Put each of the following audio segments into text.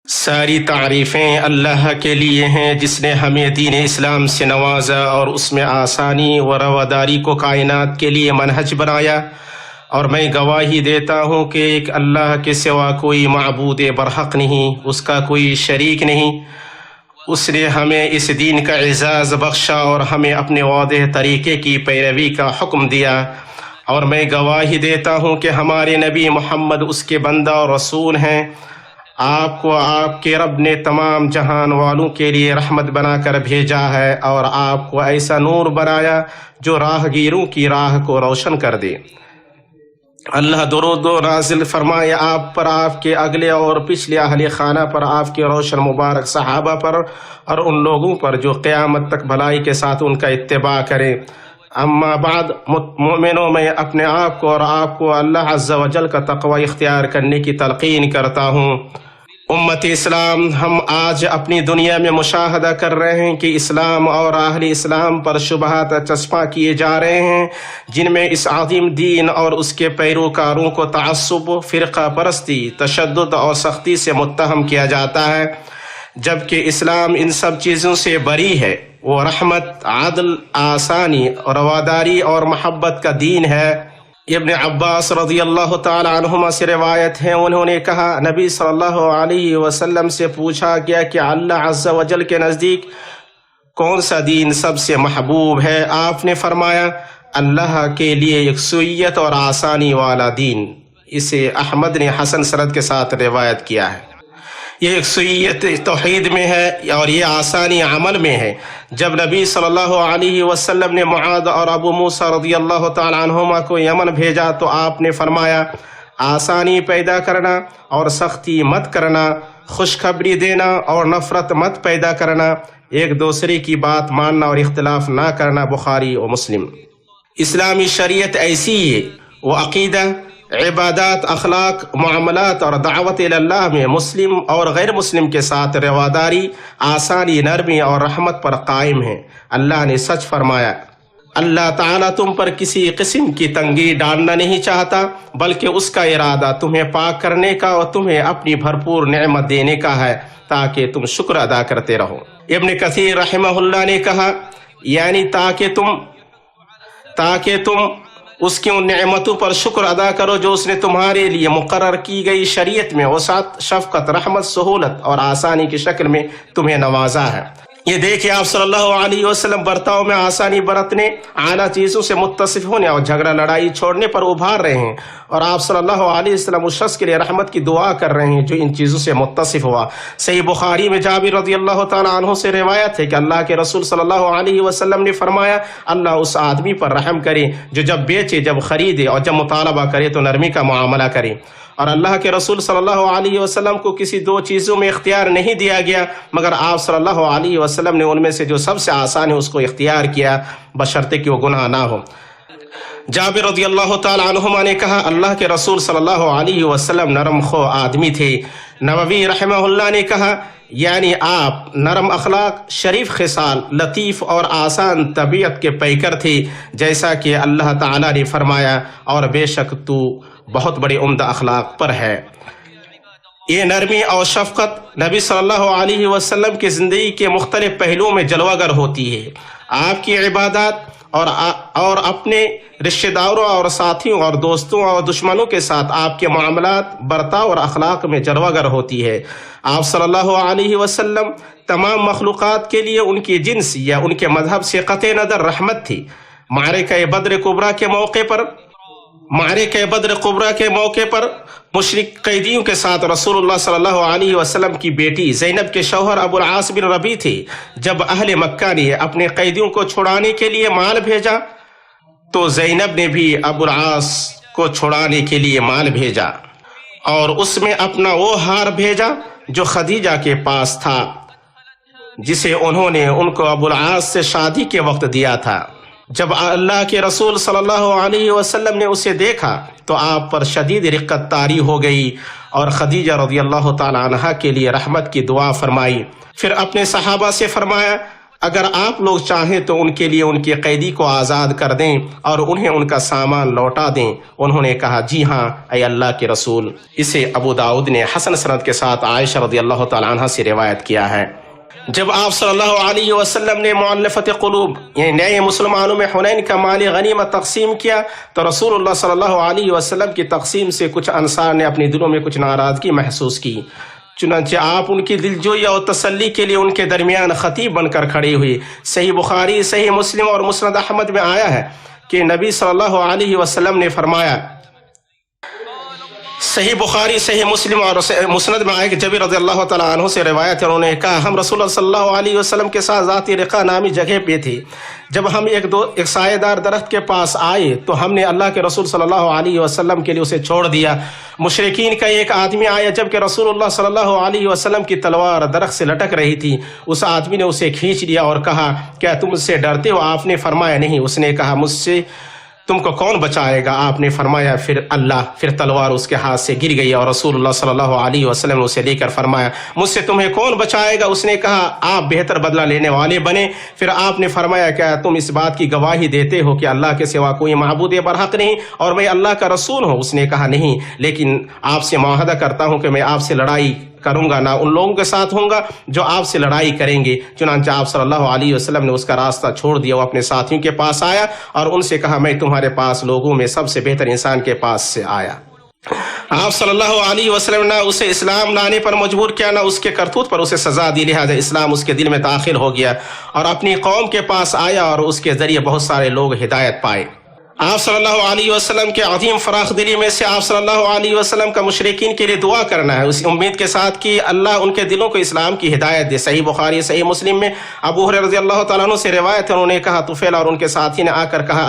ساری تعریفیں اللہ کے لیے ہیں جس نے ہمیں دین اسلام سے نوازا اور اس میں آسانی و رواداری کو کائنات کے لیے منہج بنایا، اور میں گواہی دیتا ہوں کہ ایک اللہ کے سوا کوئی معبود برحق نہیں، اس کا کوئی شریک نہیں۔ اس نے ہمیں اس دین کا اعزاز بخشا اور ہمیں اپنے واضح طریقے کی پیروی کا حکم دیا، اور میں گواہی دیتا ہوں کہ ہمارے نبی محمد اس کے بندہ اور رسول ہیں۔ آپ کو آپ کے رب نے تمام جہان والوں کے لیے رحمت بنا کر بھیجا ہے، اور آپ کو ایسا نور بنایا جو راہ گیروں کی راہ کو روشن کر دے۔ اللہ درود و نازل فرمائے آپ پر، آپ کے اگلے اور پچھلے اہل خانہ پر، آپ کے روشن مبارک صحابہ پر، اور ان لوگوں پر جو قیامت تک بھلائی کے ساتھ ان کا اتباع کریں۔ اما بعد، مومنوں، میں اپنے آپ کو اور آپ کو اللہ عز و جل کا تقوی اختیار کرنے کی تلقین کرتا ہوں۔ امت اسلام، ہم آج اپنی دنیا میں مشاہدہ کر رہے ہیں کہ اسلام اور اہل اسلام پر شبہات چسپاں کیے جا رہے ہیں، جن میں اس عظیم دین اور اس کے پیروکاروں کو تعصب، فرقہ پرستی، تشدد اور سختی سے متہم کیا جاتا ہے، جبکہ اسلام ان سب چیزوں سے بری ہے۔ وہ رحمت، عدل، آسانی، رواداری اور محبت کا دین ہے۔ ابن عباس رضی اللہ تعالی عنہما سے روایت ہے، انہوں نے کہا، نبی صلی اللہ علیہ وسلم سے پوچھا گیا کہ اللہ عز و جل کے نزدیک کون سا دین سب سے محبوب ہے؟ آپ نے فرمایا، اللہ کے لیے یکسوئیت اور آسانی والا دین۔ اسے احمد نے حسن سند کے ساتھ روایت کیا ہے۔ یہ یکسوئیت توحید میں ہے اور یہ آسانی عمل میں ہے۔ جب نبی صلی اللہ علیہ وسلم نے معاذ اور ابو موسیٰ رضی اللہ تعالی عنہما کو یمن بھیجا تو آپ نے فرمایا، آسانی پیدا کرنا اور سختی مت کرنا، خوشخبری دینا اور نفرت مت پیدا کرنا، ایک دوسرے کی بات ماننا اور اختلاف نہ کرنا۔ بخاری و مسلم۔ اسلامی شریعت ایسی ہے، وہ عقیدہ، عبادات، اخلاق، معاملات اور دعوت اللہ میں مسلم اور غیر مسلم کے ساتھ رواداری، آسانی، نرمی اور رحمت پر قائم ہے۔ اللہ نے سچ فرمایا، اللہ تعالیٰ تم پر کسی قسم کی تنگی ڈالنا نہیں چاہتا، بلکہ اس کا ارادہ تمہیں پاک کرنے کا اور تمہیں اپنی بھرپور نعمت دینے کا ہے تاکہ تم شکر ادا کرتے رہو۔ ابن کثیر رحمہ اللہ نے کہا، یعنی تاکہ تم اس کی ان نعمتوں پر شکر ادا کرو جو اس نے تمہارے لیے مقرر کی گئی شریعت میں وسعت، شفقت، رحمت، سہولت اور آسانی کی شکل میں تمہیں نوازا ہے۔ یہ دیکھیں، آپ صلی اللہ علیہ وسلم برتاؤ میں آسانی برتنے، اعلیٰ چیزوں سے متصف ہونے اور جھگڑا لڑائی چھوڑنے پر ابھار رہے ہیں، اور آپ صلی اللہ علیہ وسلم اس شخص کے لیے رحمت کی دعا کر رہے ہیں جو ان چیزوں سے متصف ہوا۔ صحیح بخاری میں جابر رضی اللہ تعالیٰ عنہ سے روایت ہے کہ اللہ کے رسول صلی اللہ علیہ وسلم نے فرمایا، اللہ اس آدمی پر رحم کرے جو جب بیچے، جب خریدے اور جب مطالبہ کرے تو نرمی کا معاملہ کرے۔ اور اللہ کے رسول صلی اللہ علیہ وسلم کو کسی دو چیزوں میں اختیار نہیں دیا گیا، مگر آپ صلی اللہ علیہ وسلم نے ان میں سے جو سب سے آسان ہے اس کو اختیار کیا، بشرطے کہ وہ گناہ نہ ہو۔ جابر رضی اللہ تعالی عنہما نے کہا، اللہ کے رسول صلی اللہ علیہ وسلم نرم خو آدمی تھے۔ نووی رحمہ اللہ نے کہا، یعنی آپ نرم اخلاق، شریف خصال، لطیف اور آسان طبیعت کے پیکر تھے، جیسا کہ اللہ تعالی نے فرمایا، اور بے شک تو بہت بڑے عمدہ اخلاق پر ہے۔ یہ نرمی اور شفقت نبی صلی اللہ علیہ وسلم کی زندگی کے مختلف پہلوؤں میں جلوہ گر ہوتی ہے۔ آپ کی عبادات اور اپنے رشتہ داروں اور ساتھیوں اور دوستوں اور دشمنوں کے ساتھ آپ کے معاملات، برتاؤ اور اخلاق میں جلوہ گر ہوتی ہے۔ آپ صلی اللہ علیہ وسلم تمام مخلوقات کے لیے ان کی جنس یا ان کے مذہب سے قطع نظر رحمت تھی۔ معرکہ بدر کبریٰ کے موقع پر مشرک قیدیوں کے ساتھ رسول اللہ صلی اللہ علیہ وسلم کی بیٹی زینب کے شوہر ابو العاص بن ربیع تھے۔ جب اہل مکہ نے اپنے قیدیوں کو چھڑانے کے لیے مال بھیجا تو زینب نے بھی ابو العاص کو چھڑانے کے لیے مال بھیجا، اور اس میں اپنا وہ ہار بھیجا جو خدیجہ کے پاس تھا، جسے انہوں نے ان کو ابو العاص سے شادی کے وقت دیا تھا۔ جب اللہ کے رسول صلی اللہ علیہ وسلم نے اسے دیکھا تو آپ پر شدید رقت طاری ہو گئی، اور خدیجہ رضی اللہ تعالی عنہا کے لیے رحمت کی دعا فرمائی۔ پھر اپنے صحابہ سے فرمایا، اگر آپ لوگ چاہیں تو ان کے لیے ان کے قیدی کو آزاد کر دیں اور انہیں ان کا سامان لوٹا دیں۔ انہوں نے کہا جی ہاں اے اللہ کے رسول۔ اسے ابو داؤد نے حسن سند کے ساتھ عائشہ رضی اللہ تعالی عنہ سے روایت کیا ہے۔ جب آپ صلی اللہ علیہ وسلم نے مؤلفت قلوب یعنی نئے مسلمانوں میں حنین کا مال غنیمت تقسیم کیا تو رسول اللہ صلی اللہ علیہ وسلم کی تقسیم سے کچھ انصار نے اپنے دلوں میں کچھ ناراضگی محسوس کی، چنانچہ آپ ان کی دلجوئی اور تسلی کے لیے ان کے درمیان خطیب بن کر کھڑی ہوئی۔ صحیح بخاری، صحیح مسلم اور مسند احمد میں آیا ہے کہ نبی صلی اللہ علیہ وسلم نے فرمایا، صحیح بخاری، صحیح مسلم اور مسند میں آیا کہ جابر رضی اللہ تعالیٰ عنہ سے روایت ہے، انہوں نے کہا ہم رسول اللہ صلی اللہ علیہ وسلم کے ساتھ ذاتی رقا نامی جگہ پہ تھے۔ جب ہم ایک سایہ دار درخت کے پاس آئے تو ہم نے اللہ کے رسول صلی اللہ علیہ وسلم کے لیے اسے چھوڑ دیا۔ مشرکین کا ایک آدمی آیا جبکہ رسول اللہ صلی اللہ علیہ وسلم کی تلوار درخت سے لٹک رہی تھی۔ اس آدمی نے اسے کھینچ لیا اور کہا کیا تم اس سے ڈرتے ہو؟ آپ نے فرمایا نہیں۔ اس نے کہا مجھ سے تم کو کون بچائے گا؟ آپ نے فرمایا پھر اللہ۔ پھر تلوار اس کے ہاتھ سے گر گئی اور رسول اللہ صلی اللہ علیہ وسلم نے اسے لے کر فرمایا مجھ سے تمہیں کون بچائے گا؟ اس نے کہا آپ بہتر بدلہ لینے والے بنے۔ پھر آپ نے فرمایا کیا تم اس بات کی گواہی دیتے ہو کہ اللہ کے سوا کوئی معبود برحق نہیں اور میں اللہ کا رسول ہوں؟ اس نے کہا نہیں، لیکن آپ سے معاہدہ کرتا ہوں کہ میں آپ سے لڑائی کروں گا نہ ان لوگوں کے ساتھ ہوں گا جو آپ سے لڑائی کریں گے۔ چنانچہ آپ صلی اللہ علیہ وسلم نے اس کا راستہ چھوڑ دیا، وہ اپنے ساتھیوں کے پاس آیا اور ان سے کہا میں تمہارے پاس لوگوں میں سب سے بہتر انسان کے پاس سے آیا۔ آپ صلی اللہ علیہ وسلم نہ اسے اسلام لانے پر مجبور کیا نہ اس کے کرتوت پر اسے سزا دی، لہذا اسلام اس کے دل میں داخل ہو گیا اور اپنی قوم کے پاس آیا اور اس کے ذریعے بہت سارے لوگ ہدایت پائے۔ آپ صلی اللہ علیہ وسلم کے عظیم فراخ دلی میں سے آپ صلی اللہ علیہ وسلم کا مشرکین کے لیے دعا کرنا ہے، اس امید کے ساتھ کہ اللہ ان کے دلوں کو اسلام کی ہدایت دے۔ صحیح بخاری، صحیح مسلم میں ابو ہریرہ رضی اللہ تعالیٰ عنہ سے روایت ہے، انہوں نے کہا طفیل اور ان کے ساتھی نے آ کر کہا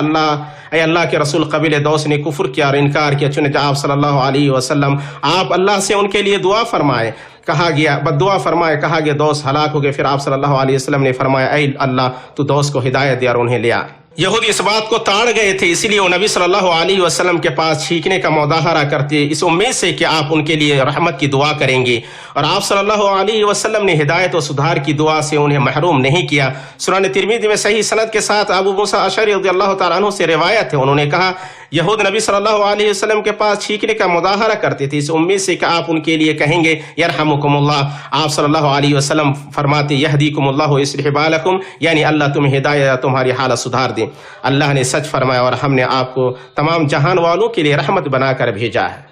اے اللہ کے رسول قبیلہ دوس نے کفر کیا اور انکار کیا، چنانچہ آپ صلی اللہ علیہ وسلم آپ اللہ سے ان کے لیے دعا فرمائے۔ کہا گیا بد دعا فرمائے، کہا گیا دوس ہلاک ہو گئے۔ پھر آپ صلی اللہ علیہ وسلم نے فرمایا اے اللہ تو دوس کو ہدایت دے اور انہیں لیا۔ یہودی اس بات کو تاڑ گئے تھے، اسی لیے وہ نبی صلی اللہ علیہ وسلم کے پاس چھینکنے کا مظاہرہ کرتے اس امید سے کہ آپ ان کے لیے رحمت کی دعا کریں گے، اور آپ صلی اللہ علیہ وسلم نے ہدایت و سدھار کی دعا سے انہیں محروم نہیں کیا۔ سنن ترمذی میں صحیح سند کے ساتھ ابو موسیٰ اشعری رضی اللہ تعالیٰ عنہ سے روایت ہے، انہوں نے کہا یہود نبی صلی اللہ علیہ وسلم کے پاس چھینکنے کا مظاہرہ کرتے تھے اس امید سے کہ آپ ان کے لیے کہیں گے یرحمکم اللہ۔ آپ صلی اللہ علیہ وسلم فرماتے یہدیکم اللہ ویصلح بالکم، یعنی اللہ تمہیں ہدایت تمہاری حالت سدھار دے۔ اللہ نے سچ فرمایا اور ہم نے آپ کو تمام جہان والوں کے لیے رحمت بنا کر بھیجا ہے۔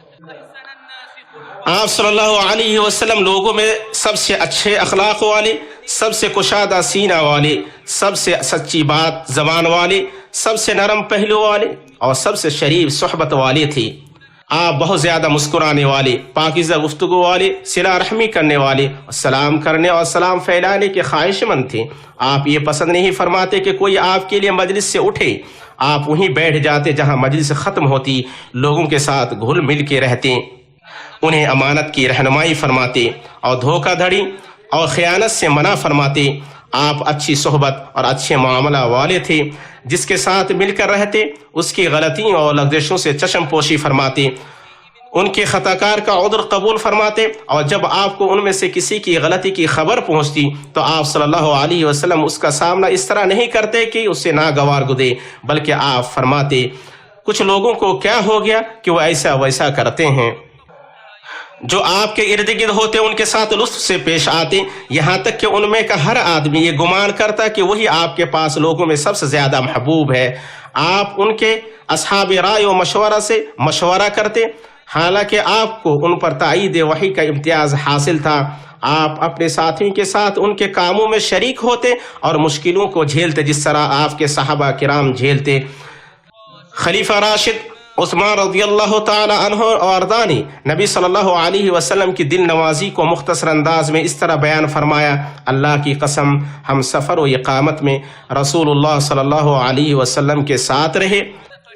آپ صلی اللہ علیہ وسلم لوگوں میں سب سے اچھے اخلاق والے، سب سے کشادہ سینہ والے، سب سے سچی بات زبان والے، سب سے نرم پہلو والے اور سب سے شریف صحبت والے تھے۔ آپ بہت زیادہ مسکرانے والے، پاکیزہ گفتگو والے، صلہ رحمی کرنے والے، سلام کرنے اور سلام پھیلانے کے خواہش مند تھے۔ آپ یہ پسند نہیں فرماتے کہ کوئی آپ کے لیے مجلس سے اٹھے، آپ وہیں بیٹھ جاتے جہاں مجلس ختم ہوتی، لوگوں کے ساتھ گھل مل کے رہتے، انہیں امانت کی رہنمائی فرماتے اور دھوکہ دھڑی اور خیانت سے منع فرماتے۔ آپ اچھی صحبت اور اچھے معاملہ والے تھے، جس کے ساتھ مل کر رہتے اس کی غلطیوں اور لغزشوں سے چشم پوشی فرماتے، ان کے خطا کار کا عذر قبول فرماتے، اور جب آپ کو ان میں سے کسی کی غلطی کی خبر پہنچتی تو آپ صلی اللہ علیہ وسلم اس کا سامنا اس طرح نہیں کرتے کہ اس سے ناگوار گزرے، بلکہ آپ فرماتے کچھ لوگوں کو کیا ہو گیا کہ وہ ایسا ویسا کرتے ہیں، جو آپ کے ارد گرد ہوتے ان کے ساتھ لطف سے پیش آتے، یہاں تک کہ ان میں کا ہر آدمی یہ گمان کرتا کہ وہی آپ کے پاس لوگوں میں سب سے زیادہ محبوب ہے۔ آپ ان کے اصحاب رائے و مشورہ سے مشورہ کرتے، حالانکہ آپ کو ان پر تائید وحی کا امتیاز حاصل تھا۔ آپ اپنے ساتھیوں کے ساتھ ان کے کاموں میں شریک ہوتے اور مشکلوں کو جھیلتے جس طرح آپ کے صحابہ کرام جھیلتے۔ خلیفہ راشد عثمان رضی اللہ تعالی عنہ اور ارضانی نبی صلی اللہ علیہ وسلم کی دل نوازی کو مختصر انداز میں اس طرح بیان فرمایا، اللہ کی قسم ہم سفر و اقامت میں رسول اللہ صلی اللہ علیہ وسلم کے ساتھ رہے،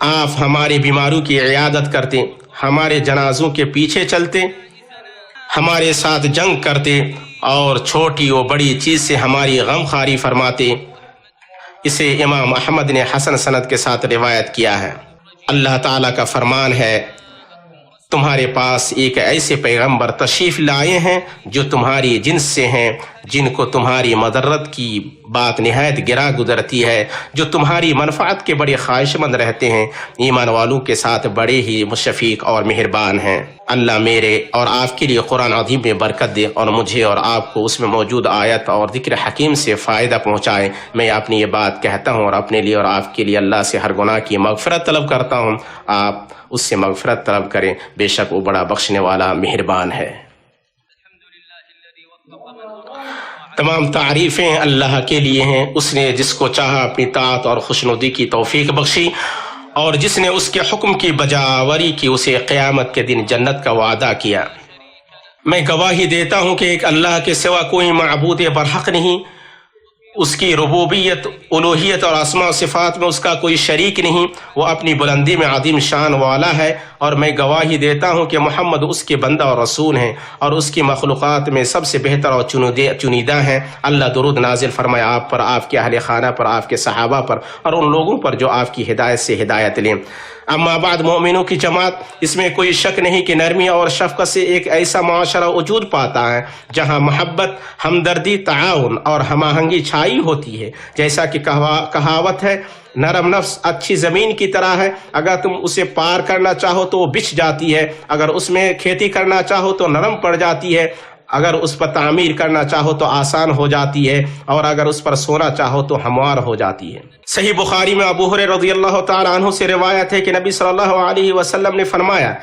آپ ہمارے بیماروں کی عیادت کرتے، ہمارے جنازوں کے پیچھے چلتے، ہمارے ساتھ جنگ کرتے اور چھوٹی و بڑی چیز سے ہماری غمخواری فرماتے۔ اسے امام احمد نے حسن سند کے ساتھ روایت کیا ہے۔ اللہ تعالیٰ کا فرمان ہے تمہارے پاس ایک ایسے پیغمبر تشریف لائے ہیں جو تمہاری جنس سے ہیں، جن کو تمہاری مضرت کی بات نہایت گرا گزرتی ہے، جو تمہاری منفعت کے بڑے خواہش مند رہتے ہیں، ایمان والوں کے ساتھ بڑے ہی مشفق اور مہربان ہیں۔ اللہ میرے اور آپ کے لیے قرآن عظیم میں برکت دے اور مجھے اور آپ کو اس میں موجود آیت اور ذکر حکیم سے فائدہ پہنچائے۔ میں اپنی یہ بات کہتا ہوں اور اپنے لیے اور آپ کے لیے اللہ سے ہر گناہ کی مغفرت طلب کرتا ہوں، آپ اس سے مغفرت طلب کریں، بے شک وہ بڑا بخشنے والا مہربان ہے۔ تمام تعریفیں اللہ کے لیے ہیں، اس نے جس کو چاہا اپنی طاعت اور خوشنودی کی توفیق بخشی، اور جس نے اس کے حکم کی بجاوری کی اسے قیامت کے دن جنت کا وعدہ کیا۔ میں گواہی دیتا ہوں کہ ایک اللہ کے سوا کوئی معبود برحق نہیں، اس کی ربوبیت، الوہیت اور اسماء و صفات میں اس کا کوئی شریک نہیں، وہ اپنی بلندی میں عظیم شان والا ہے، اور میں گواہی دیتا ہوں کہ محمد اس کے بندہ اور رسول ہیں، اور اس کی مخلوقات میں سب سے بہتر اور چنیدہ ہیں۔ اللہ درود نازل فرمائے آپ پر، آپ کے اہل خانہ پر، آپ کے صحابہ پر، اور ان لوگوں پر جو آپ کی ہدایت سے ہدایت لیں۔ اما بعد، مومنوں کی جماعت، اس میں کوئی شک نہیں کہ نرمی اور شفقت سے ایک ایسا معاشرہ وجود پاتا ہے جہاں محبت، ہمدردی، تعاون اور ہم آہنگی چھائی ہوتی ہے۔ جیسا کہ کہاوت ہے، نرم نفس اچھی زمین کی طرح ہے، اگر تم اسے پار کرنا چاہو تو وہ بچھ جاتی ہے، اگر اس میں کھیتی کرنا چاہو تو نرم پڑ جاتی ہے، اگر اس پر تعمیر کرنا چاہو تو آسان ہو جاتی ہے، اور اگر اس پر سونا چاہو تو ہموار ہو جاتی ہے۔ صحیح بخاری میں ابو ہریرہ رضی اللہ تعالی عنہ سے روایت ہے کہ نبی صلی اللہ علیہ وسلم نے فرمایا،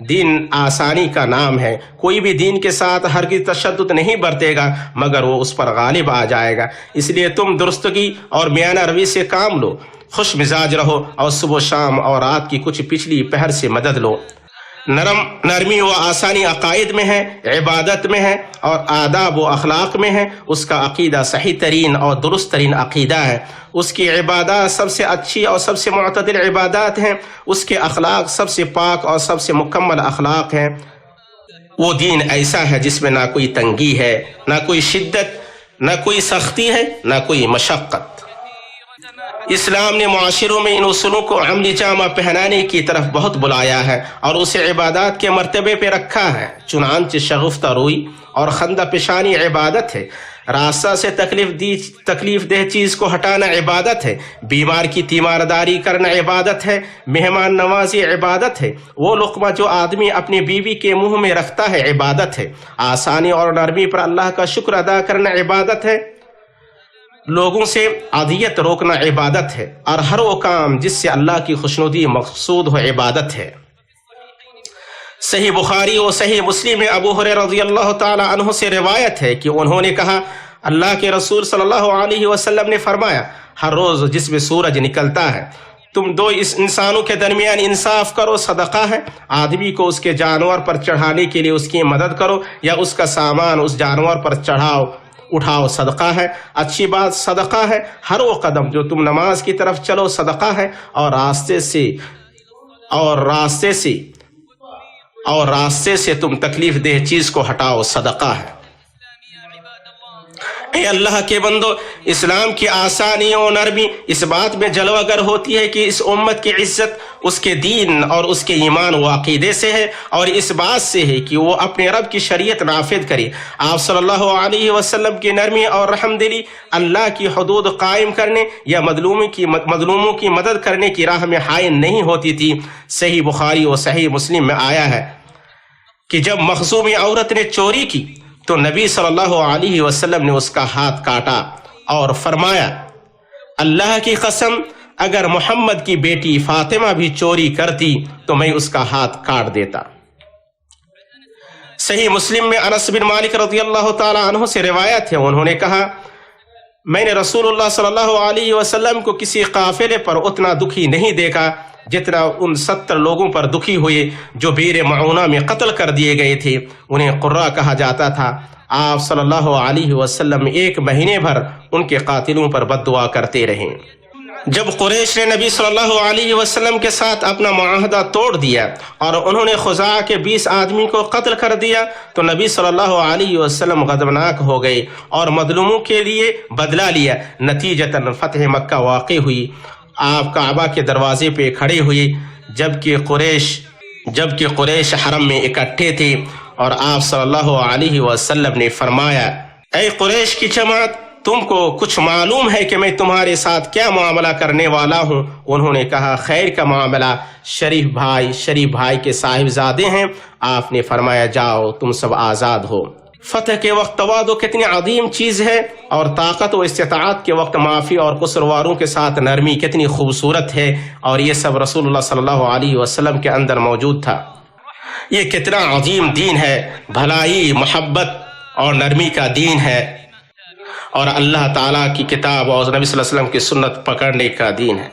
دین آسانی کا نام ہے، کوئی بھی دین کے ساتھ ہرگز تشدد نہیں برتے گا مگر وہ اس پر غالب آ جائے گا، اس لیے تم درستگی اور میانہ روی سے کام لو، خوش مزاج رہو، اور صبح و شام اور رات کی کچھ پچھلی پہر سے مدد لو۔ نرمی و آسانی عقائد میں ہے، عبادت میں ہے، اور آداب و اخلاق میں ہے۔ اس کا عقیدہ صحیح ترین اور درست ترین عقیدہ ہے، اس کی عبادات سب سے اچھی اور سب سے معتدل عبادات ہیں، اس کے اخلاق سب سے پاک اور سب سے مکمل اخلاق ہیں۔ وہ دین ایسا ہے جس میں نہ کوئی تنگی ہے، نہ کوئی شدت، نہ کوئی سختی ہے، نہ کوئی مشقت۔ اسلام نے معاشروں میں ان اصولوں کو عملی جامہ پہنانے کی طرف بہت بلایا ہے اور اسے عبادات کے مرتبے پہ رکھا ہے۔ چنانچہ شگفتہ روئی اور خندہ پیشانی عبادت ہے، راستہ سے تکلیف دہ چیز کو ہٹانا عبادت ہے، بیمار کی تیمارداری کرنا عبادت ہے، مہمان نوازی عبادت ہے، وہ لقمہ جو آدمی اپنی بیوی کے منہ میں رکھتا ہے عبادت ہے، آسانی اور نرمی پر اللہ کا شکر ادا کرنا عبادت ہے، لوگوں سے اذیت روکنا عبادت ہے، اور ہر وہ کام جس سے اللہ کی خوشنودی مقصود ہو عبادت ہے۔ صحیح بخاری اور صحیح مسلم میں ابو ہریرہ رضی اللہ تعالی عنہ سے روایت ہے کہ انہوں نے کہا، اللہ کے رسول صلی اللہ علیہ وسلم نے فرمایا، ہر روز جس میں سورج نکلتا ہے تم دو اس انسانوں کے درمیان انصاف کرو، صدقہ ہے، آدمی کو اس کے جانور پر چڑھانے کے لیے اس کی مدد کرو یا اس کا سامان اس جانور پر اٹھاؤ، صدقہ ہے، اچھی بات صدقہ ہے، ہر وہ قدم جو تم نماز کی طرف چلو صدقہ ہے، اور راستے سے تم تکلیف دہ چیز کو ہٹاؤ، صدقہ ہے۔ اے اللہ کے بندو، اسلام کی آسانی اور نرمی اس بات میں جلوہ گر ہوتی ہے کہ اس امت کی عزت اس کے دین اور اس کے ایمان و عقیدے سے ہے، اور اس بات سے ہے کہ وہ اپنے رب کی شریعت نافذ کرے۔ آپ صلی اللہ علیہ وسلم کی نرمی اور رحم دلی اللہ کی حدود قائم کرنے یا مظلوموں کی مدد کرنے کی راہ میں حائل نہیں ہوتی تھی۔ صحیح بخاری اور صحیح مسلم میں آیا ہے کہ جب مخزومی عورت نے چوری کی تو نبی صلی اللہ علیہ وسلم نے اس کا ہاتھ کاٹا اور فرمایا، اللہ کی قسم اگر محمد کی بیٹی فاطمہ بھی چوری کرتی تو میں اس کا ہاتھ کاٹ دیتا۔ صحیح مسلم میں انس بن مالک رضی اللہ تعالی عنہ سے روایت ہے، انہوں نے کہا، میں نے رسول اللہ صلی اللہ علیہ وسلم کو کسی قافلے پر اتنا دکھی نہیں دیکھا جتنا ان 70 لوگوں پر دکھی ہوئے جو بئر معونہ میں قتل کر دیے گئے تھے۔ انہیں قرہ کہا جاتا تھا۔ آپ صلی اللہ علیہ وسلم 1 مہینے بھر ان کے قاتلوں پر بد دعا کرتے رہے۔ جب قریش نے نبی صلی اللہ علیہ وسلم کے ساتھ اپنا معاہدہ توڑ دیا اور انہوں نے خزاعہ کے 20 آدمی کو قتل کر دیا تو نبی صلی اللہ علیہ وسلم غضبناک ہو گئے اور مظلوموں کے لیے بدلہ لیا۔ نتیجتاً فتح مکہ واقع ہوئی۔ آپ کعبہ کے دروازے پہ کھڑے ہوئے جبکہ قریش جبکہ قریش حرم میں اکٹھے تھے اور آپ صلی اللہ علیہ وسلم نے فرمایا اے قریش کی جماعت تم کو کچھ معلوم ہے کہ میں تمہارے ساتھ کیا معاملہ کرنے والا ہوں؟ انہوں نے کہا خیر کا معاملہ، شریف بھائی کے صاحبزادے ہیں۔ آپ نے فرمایا جاؤ تم سب آزاد ہو۔ فتح کے وقت تواضع کتنی عظیم چیز ہے، اور طاقت و استطاعت کے وقت معافی اور قصورواروں کے ساتھ نرمی کتنی خوبصورت ہے، اور یہ سب رسول اللہ صلی اللہ علیہ وسلم کے اندر موجود تھا۔ یہ کتنا عظیم دین ہے، بھلائی، محبت اور نرمی کا دین ہے، اور اللہ تعالیٰ کی کتاب اور نبی صلی اللہ علیہ وسلم کی سنت پکڑنے کا دین ہے۔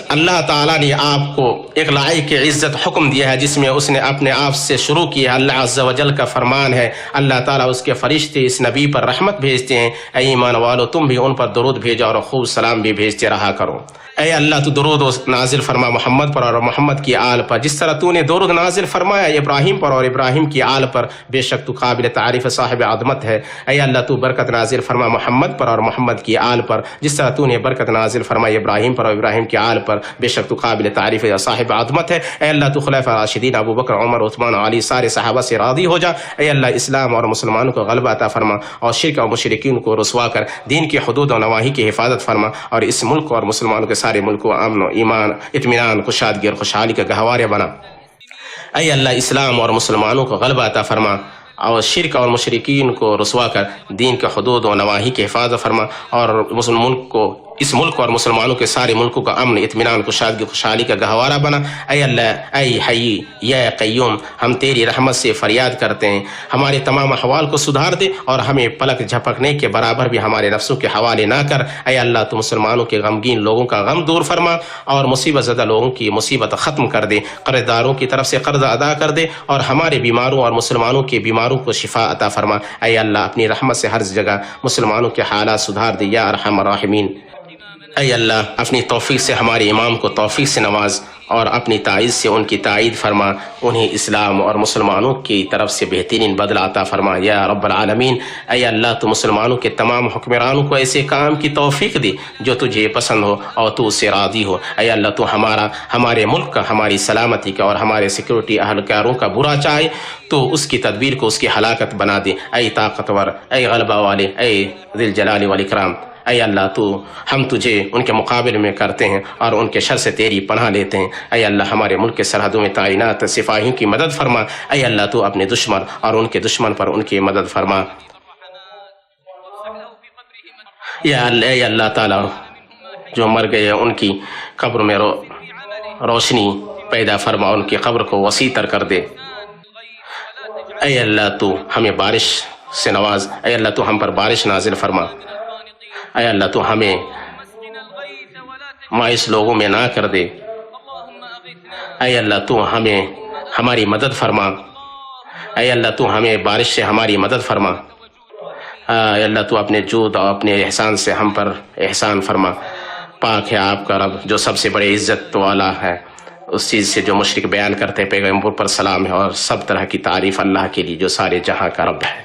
اللہ تعالیٰ نے آپ کو ایک لائق عزت حکم دیا ہے جس میں اس نے اپنے آپ سے شروع کیا۔ اللہ عز و جل کا فرمان ہے، اللہ تعالیٰ اس کے فرشتے اس نبی پر رحمت بھیجتے ہیں، اے ایمان والو تم بھی ان پر درود بھیجو اور خوب سلام بھی بھیجتے رہا کرو۔ اے اللہ تو درود نازل فرما محمد پر اور محمد کی آل پر، جس طرح تو نے درود نازل فرمایا ابراہیم پر اور ابراہیم کی آل پر، بے شک تو قابل تعریف صاحب عظمت ہے۔ اے اللہ تو برکت نازل فرما محمد پر اور محمد کی آل پر، جس طرح تو نے برکت نازل فرمایا ابراہیم پر اور ابراہیم کی آل پر، بے شک تو قابل تعریف صاحب عظمت ہے۔ اے اللہ تو خلفاء راشدین ابو بکر عمر عثمان علی سارے صحابہ سے راضی ہو جا۔ اے اللہ اسلام اور مسلمانوں کو غلبہ عطا فرما اور شرک اور مشرکین کو رسوا کر دین کی حدود و نواہی کی حفاظت فرما، اور اس ملک اور مسلمانوں کے سارے ملک کو امن و ایمان، اطمینان، کشادگی اور خوشحالی کا گہوارہ بنا۔ اے اللہ اسلام اور مسلمانوں کو غلبہ عطا فرما اور شرک اور مشرکین کو رسوا کر دین کے حدود و نواہی کی حفاظت فرما، اور اس ملک اور مسلمانوں کے سارے ملکوں کا امن، اطمینان، کشادگی، خوشحالی کا گہوارہ بنا۔ اے اللہ اے حی یا قیوم، ہم تیری رحمت سے فریاد کرتے ہیں، ہمارے تمام احوال کو سدھار دے اور ہمیں پلک جھپکنے کے برابر بھی ہمارے نفسوں کے حوالے نہ کر۔ اے اللہ تو مسلمانوں کے غمگین لوگوں کا غم دور فرما اور مصیبت زدہ لوگوں کی مصیبت ختم کر دے، قرض داروں کی طرف سے قرض ادا کر دے، اور ہمارے بیماروں اور مسلمانوں کے بیماروں کو شفا عطا فرما۔ اے اللہ اپنی رحمت سے ہر جگہ مسلمانوں کے حالات سدھار دے یا ارحم الراحمین۔ اے اللہ اپنی توفیق سے ہمارے امام کو توفیق سے نواز اور اپنی تائید سے ان کی تائید فرما، انہیں اسلام اور مسلمانوں کی طرف سے بہترین بدلہ عطا فرما یا رب العالمین۔ اے اللہ تو مسلمانوں کے تمام حکمرانوں کو ایسے کام کی توفیق دے جو تجھے پسند ہو اور تو اس سے راضی ہو۔ اے اللہ تو ہمارے ملک کا، ہماری سلامتی کا اور ہمارے سیکورٹی اہلکاروں کا برا چاہے تو اس کی تدبیر کو اس کی ہلاکت بنا دے۔ اے طاقتور، اے غلبہ والے، اے ذی الجلال والاکرام، اے اللہ تو ہم تجھے ان کے مقابلے میں کرتے ہیں اور ان کے شر سے تیری پناہ لیتے ہیں۔ اے اللہ ہمارے ملک کے سرحدوں میں تعینات سپاہیوں کی مدد فرما۔ اے اللہ تو اپنے دشمن اور ان کے دشمن پر ان کی مدد فرما۔ اے اللہ تعالیٰ جو مر گئے ان کی قبر میں روشنی پیدا فرما، ان کی قبر کو وسیع تر کر دے۔ اے اللہ تو ہمیں بارش سے نواز، اے اللہ تو ہم پر بارش نازل فرما۔ اے اللہ تو ہمیں مایوس لوگوں میں نہ کر دے۔ اے اللہ تو ہماری مدد فرما۔ اے اللہ تو ہمیں بارش سے ہماری مدد فرما۔ اے اللہ تو اپنے جود اور اپنے احسان سے ہم پر احسان فرما۔ پاک ہے آپ کا رب جو سب سے بڑے عزت والا ہے، اس چیز سے جو مشرک بیان کرتے پیغمبر پر سلام ہے، اور سب طرح کی تعریف اللہ کے لیے جو سارے جہاں کا رب ہے۔